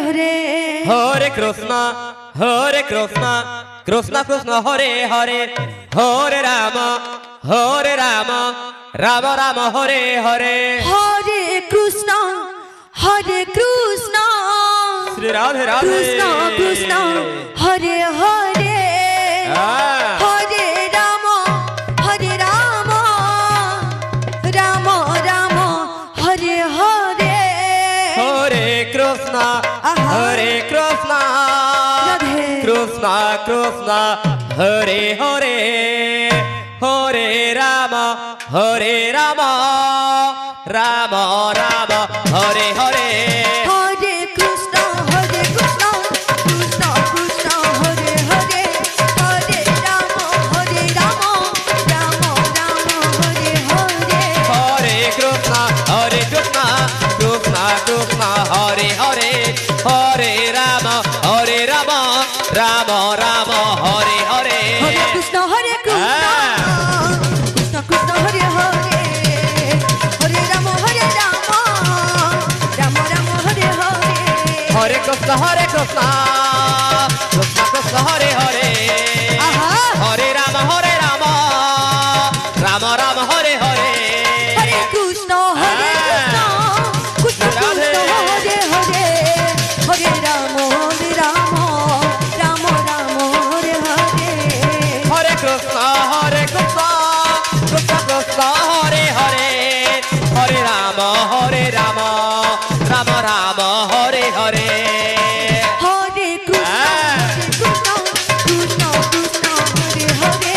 হরে হরে কৃষ্ণ কৃষ্ণ কৃষ্ণ হরে হরে হরে রাম রাম রাম হরে হরে হরে কৃষ্ণ শ্রী রাধে রাধে কৃষ্ণ কৃষ্ণ হরে হরে হরে রাম রাম রাম হরে হরে হরে কৃষ্ণ রাধে কৃষ্ণ কৃষ্ণ হরে হরে হরে রাম রাম রাম হরে হরে হরে কৃষ্ণ কৃষ্ণ কৃষ্ণ হরে হরে হরে রাম রাম রাম হরে হরে হরে কৃষ্ণ কৃষ্ণ কৃষ্ণ হরে হরে হরে রাম রাম রাম হরে হরে হরে কৃষ্ণ কৃষ্ণ কৃষ্ণ হরে হরে হরে রাম রাম রাম হরে হরে হরে কৃষ্ণ কৃষ্ণ কৃষ্ণ হরে হরে আহা হরে রাম রাম রাম হরে হরে হরে কৃষ্ণ কৃষ্ণ কৃষ্ণ হরে হরে হরে রাম রাম রাম হরে হরে হরে কৃষ্ণ কৃষ্ণ কৃষ্ণ হরে হরে হরে রাম রাম রাম হরে হরে হরে কৃষ্ণ কৃষ্ণ কৃষ্ণ হরে হরে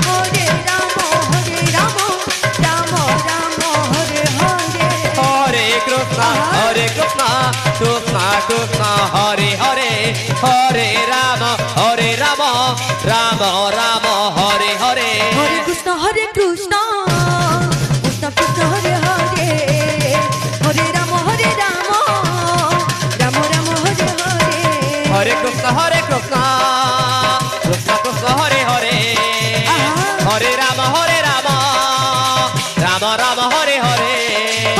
হরে রাম রাম রাম হরে হরে হরে কৃষ্ণ কৃষ্ণ কৃষ্ণ হরে হরে হরে রাম রাম রাম হরে হরে হরে কৃষ্ণ কৃষ্ণ কৃষ্ণ কৃষ্ণ হরে হরে হরে রাম রাম রাম হরে হরে হরে কৃষ্ণ কৃষ্ণ কৃষ্ণ হরে হরে হরে রাম রাম রাম হরে হরে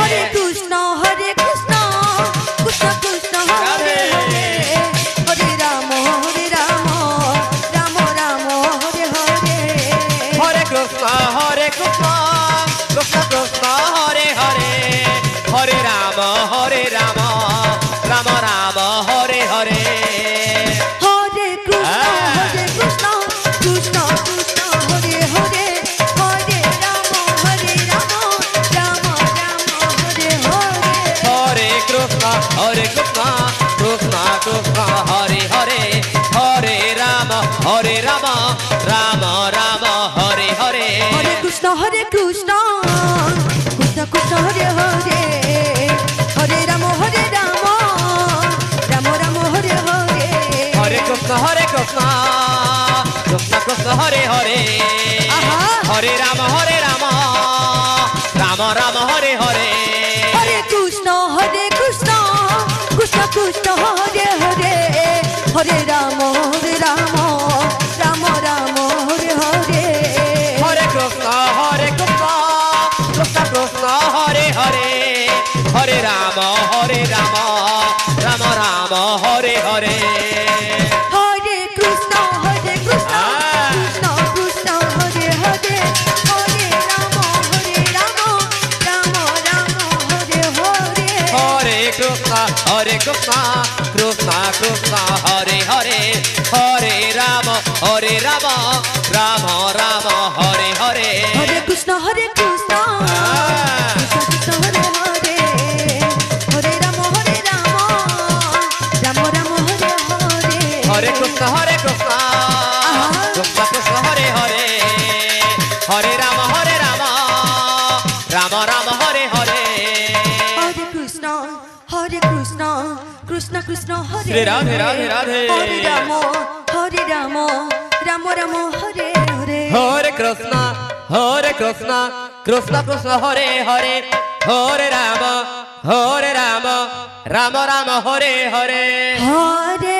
হরে কৃষ্ণ কৃষ্ণ কৃষ্ণ কৃষ্ণ হরে হরে হরে রাম রাম রাম হরে হরে হরে কৃষ্ণ কৃষ্ণ কৃষ্ণ হরে হরে হরে রাম রাম রাম হরে হরে হরে কৃষ্ণ কৃষ্ণ কৃষ্ণ হরে হরে হরে রাম রাম হরে হরে হরে কৃষ্ণ কৃষ্ণ কৃষ্ণ হরে হরে হরে রাম রাম রাম হরে হরে হরে কৃষ্ণ কৃষ্ণ কৃষ্ণ কৃষ্ণ হরে হরে হরে রাম রাম হরে হরে হরে কৃষ্ণ কৃষ্ণ কৃষ্ণ হরে হরে আহা হরে রাম রাম রাম হরে হরে হরে কৃষ্ণ কৃষ্ণ কৃষ্ণ হরে হরে হরে রাম রাম রাম হরে হরে হরে কৃষ্ণ কৃষ্ণ হরে হরে হরে রাম রাম রাম হরে হরে হরে কৃষ্ণ কৃষ্ণ কৃষ্ণ হরে হরে হরে রাম রাম রাম হরে হরে হরে কৃষ্ণ কৃষ্ণ কৃষ্ণ হরে হরে হরে রাম রাম রাম হরে হরে হরে কৃষ্ণ কৃষ্ণ কৃষ্ণ হরে হরে হরে রাম রাম রাম হরে হরে হরে কৃষ্ণ কৃষ্ণ কৃষ্ণ হরে হরে হরে রাম রাম রাম হরে হরে হরে কৃষ্ণ কৃষ্ণ কৃষ্ণ হরে শ্রী রাধে রাধে রাধে হরে রাম রাম রাম হরে হরে হরে কৃষ্ণ কৃষ্ণ কৃষ্ণ হরে হরে হরে রাম রাম রাম হরে হরে হরে